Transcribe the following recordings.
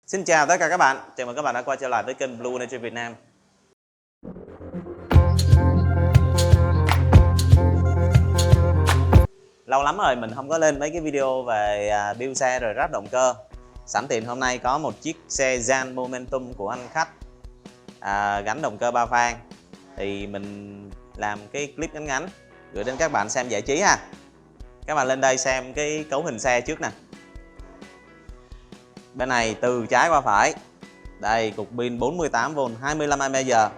Xin chào tất cả các bạn, chào mừng các bạn đã quay trở lại với kênh Blue Energy Việt Nam. Lâu lắm rồi mình không có lên mấy cái video về build xe rồi ráp động cơ. Sẵn tiện hôm nay có một chiếc xe Jan Momentum của anh khách gắn động cơ 3 van. Thì mình làm cái clip ngắn ngắn gửi đến các bạn xem giải trí ha. Các bạn lên đây xem cái cấu hình xe trước nè. Bên này từ trái qua phải. Đây, cục pin 48V 25Ah.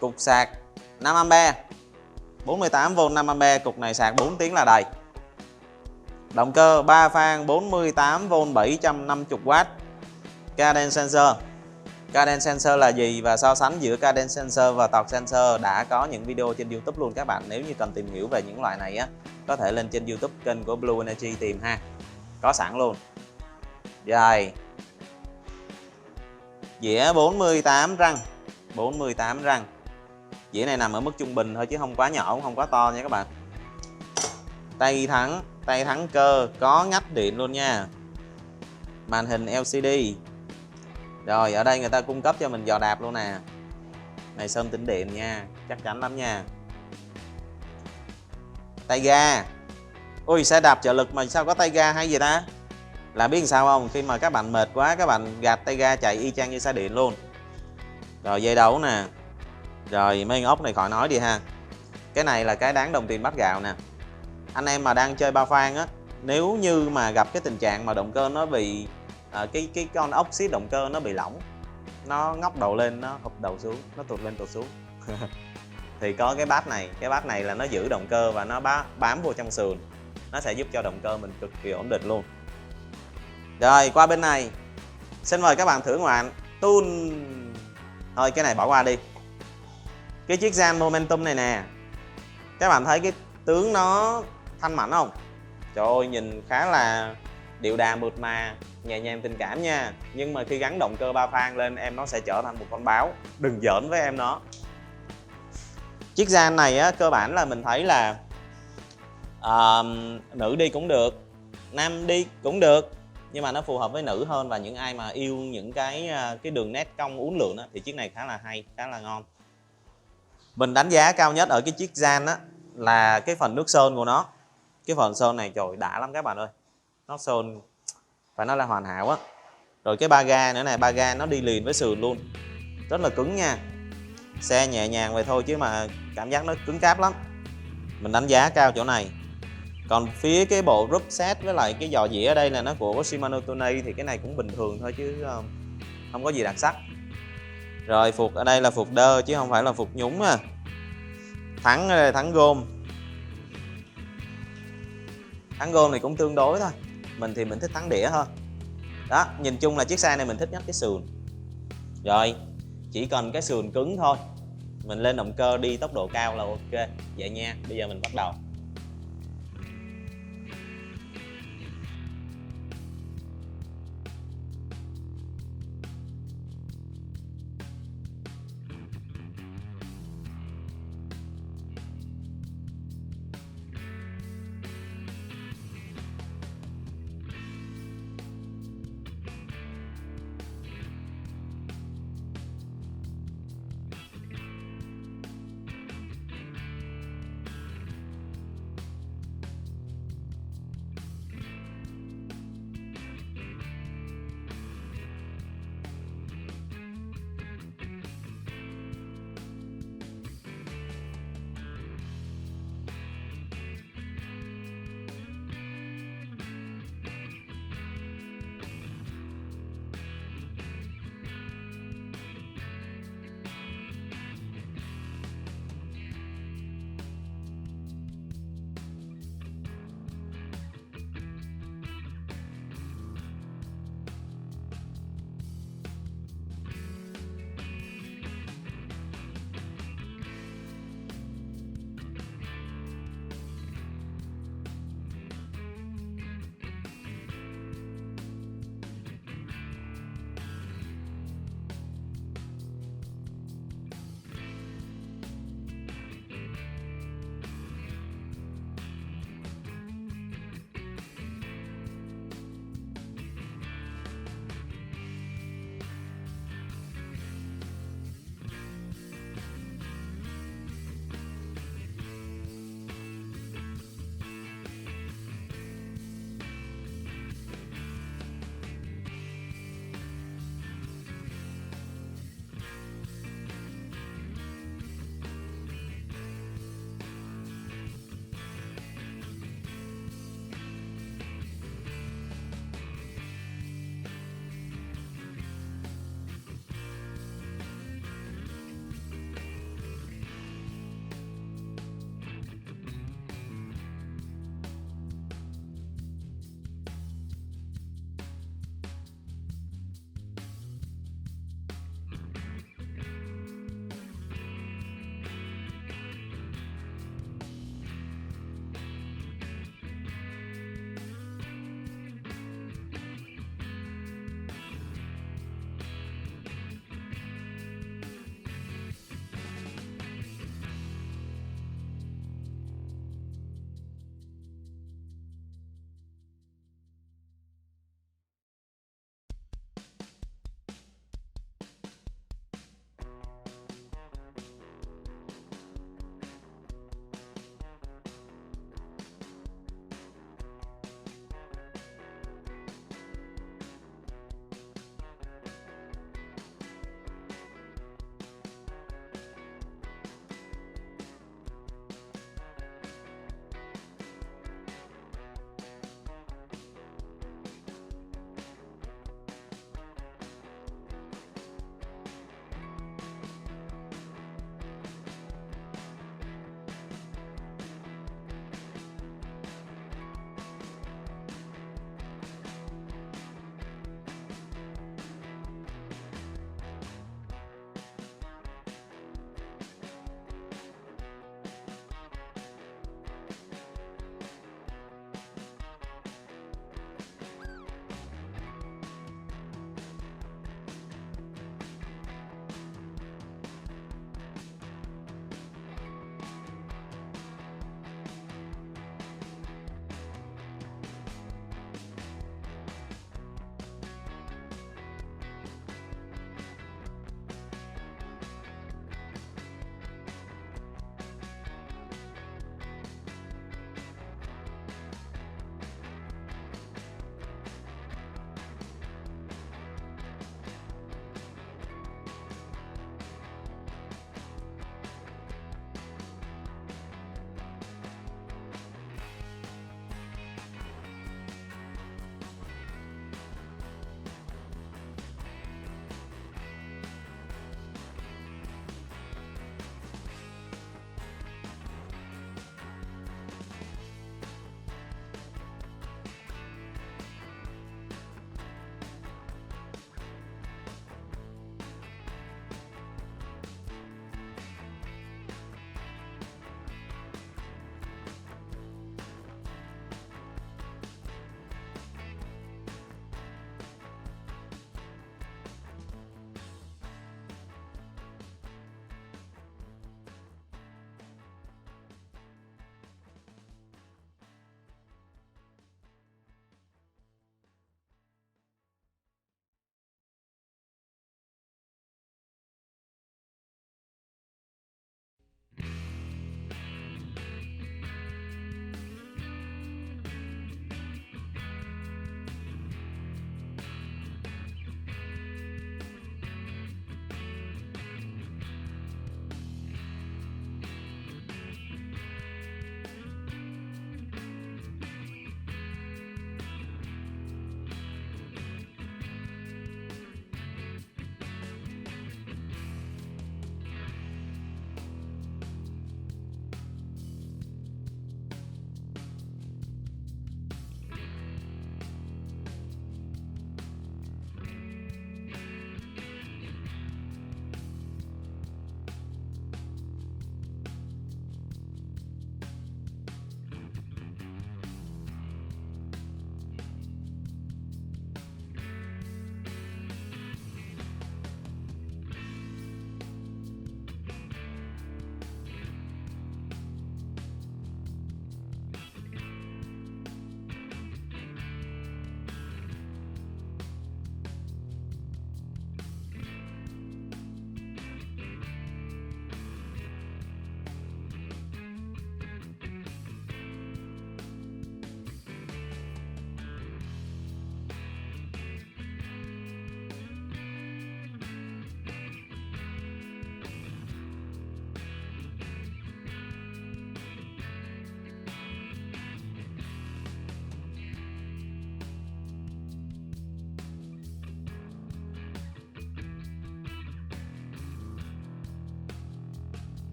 Cục sạc 5A. 48V 5A, cục này sạc 4 tiếng là đầy. Động cơ 3 van 48V 750W. Cadence sensor. Cadence sensor là gì và so sánh giữa cadence sensor và torque sensor đã có những video trên YouTube luôn các bạn. Nếu như cần tìm hiểu về những loại này á, có thể lên trên YouTube kênh của Blue Energy tìm ha. Có sẵn luôn. Rồi. Dĩa 48 răng. 48 răng. Dĩa này nằm ở mức trung bình thôi chứ không quá nhỏ cũng không quá to nha các bạn. Tay thắng cơ có ngắt điện luôn nha. Màn hình LCD. Rồi ở đây người ta cung cấp cho mình giò đạp luôn nè. Này sơn tĩnh điện nha, chắc chắn lắm nha. Tay ga. Ui, xe đạp trợ lực mà sao có tay ga hay vậy ta? Là biết làm sao không? Khi mà các bạn mệt quá các bạn gạt tay ga chạy y chang như xe điện luôn. Rồi dây đấu nè. Rồi mấy ốc này khỏi nói đi ha. Cái này là cái đáng đồng tiền bát gạo nè. Anh em mà đang chơi ba van á, nếu như mà gặp cái tình trạng mà động cơ nó bị cái con ốc xí động cơ nó bị lỏng, nó ngóc đầu lên, nó hụp đầu xuống, nó tụt lên tụt xuống thì có cái bát này là nó giữ động cơ và nó bám vô trong sườn, nó sẽ giúp cho động cơ mình cực kỳ ổn định luôn. Rồi qua bên này, xin mời các bạn thưởng ngoạn tool. Thôi cái này bỏ qua đi. Cái chiếc Jan Momentum này nè, các bạn thấy cái tướng nó thanh mảnh không? Trời ơi, nhìn khá là điệu đà mượt mà, nhẹ nhàng tình cảm nha. Nhưng mà khi gắn động cơ 3 van lên em nó sẽ trở thành một con báo. Đừng giỡn với em nó. Chiếc Jan này á, cơ bản là mình thấy là nữ đi cũng được, nam đi cũng được, nhưng mà nó phù hợp với nữ hơn. Và những ai mà yêu những cái đường nét cong uốn lượn á, thì chiếc này khá là hay, khá là ngon. Mình đánh giá cao nhất ở cái chiếc Jan á là cái phần nước sơn của nó. Cái phần sơn này trời đã lắm các bạn ơi. Nó sơn phải nói là hoàn hảo á. Rồi cái ba ga nữa nè, ba ga nó đi liền với sườn luôn. Rất là cứng nha. Xe nhẹ nhàng vậy thôi chứ mà cảm giác nó cứng cáp lắm. Mình đánh giá cao chỗ này. Còn phía cái bộ group set với lại cái giò dĩa ở đây là nó của Shimano Tony thì cái này cũng bình thường thôi chứ không có gì đặc sắc. Rồi phục ở đây là phục đơ chứ không phải là phục nhúng à. Thắng ở đây thắng gôm. Thắng gôm này cũng tương đối thôi. Mình thì mình thích thắng đĩa hơn. Đó, nhìn chung là chiếc xe này mình thích nhất cái sườn. Rồi, chỉ cần cái sườn cứng thôi. Mình lên động cơ đi tốc độ cao là ok. Vậy nha, bây giờ mình bắt đầu.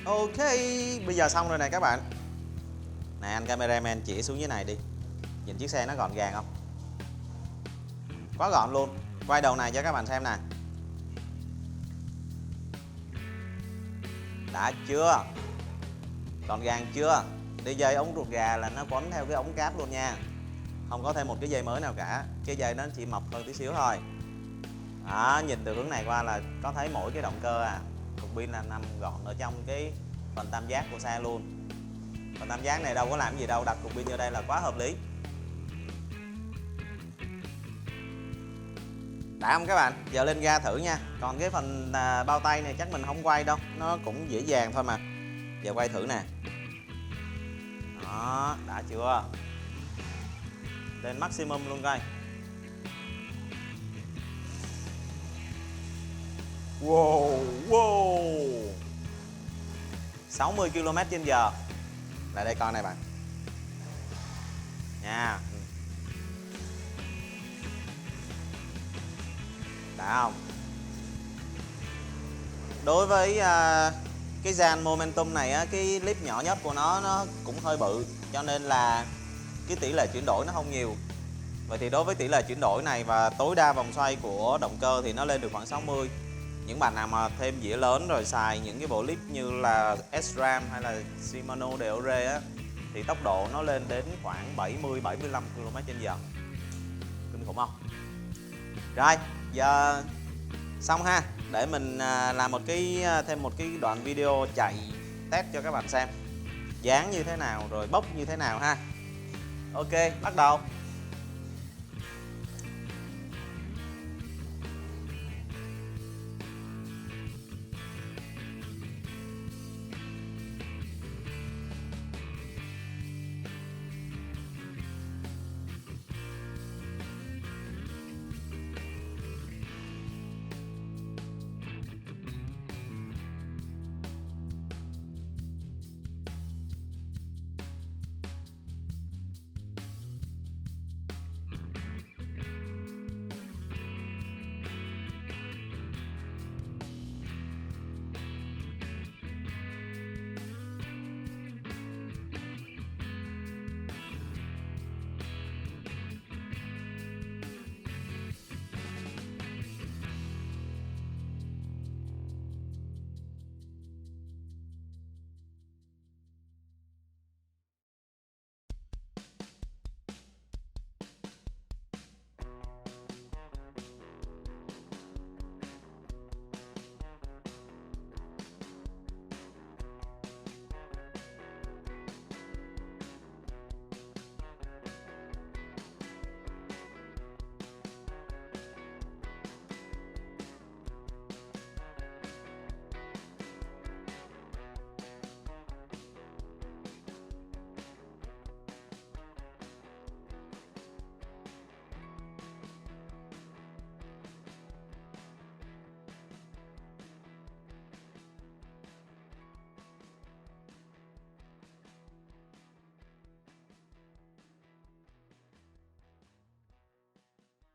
Ok, bây giờ xong rồi này các bạn. Này anh cameraman chỉ xuống dưới này đi. Nhìn chiếc xe nó gọn gàng không? Quá gọn luôn. Quay đầu này cho các bạn xem nè. Đã chưa? Gọn gàng chưa? Đi dây ống ruột gà là nó quấn theo cái ống cáp luôn nha. Không có thêm một cái dây mới nào cả. Cái dây nó chỉ mập hơn tí xíu thôi. Đó, nhìn từ hướng này qua là có thấy mỗi cái động cơ à. Cục pin là nằm gọn ở trong cái phần tam giác của xe luôn. Phần tam giác này đâu có làm gì đâu, đặt cục pin vô đây là quá hợp lý. Đã không các bạn? Giờ lên ga thử nha. Còn cái phần bao tay này chắc mình không quay đâu, nó cũng dễ dàng thôi mà. Giờ quay thử nè. Đó, đã chưa? Lên maximum luôn coi. Wow, wow. 60 km/h. Lại đây coi này bạn. Nha. Đã không? Đối với cái dàn Momentum này á, cái clip nhỏ nhất của nó cũng hơi bự, cho nên là cái tỷ lệ chuyển đổi nó không nhiều. Vậy thì đối với tỷ lệ chuyển đổi này và tối đa vòng xoay của động cơ thì nó lên được khoảng 60. Những bạn nào mà thêm dĩa lớn rồi xài những cái bộ clip như là S-Ram hay là Shimano Deore á, thì tốc độ nó lên đến khoảng 70-75 km/h. Kinh khủng không? Rồi, giờ xong ha. Để mình làm thêm một cái đoạn video chạy test cho các bạn xem dáng như thế nào rồi bốc như thế nào ha. Ok, bắt đầu.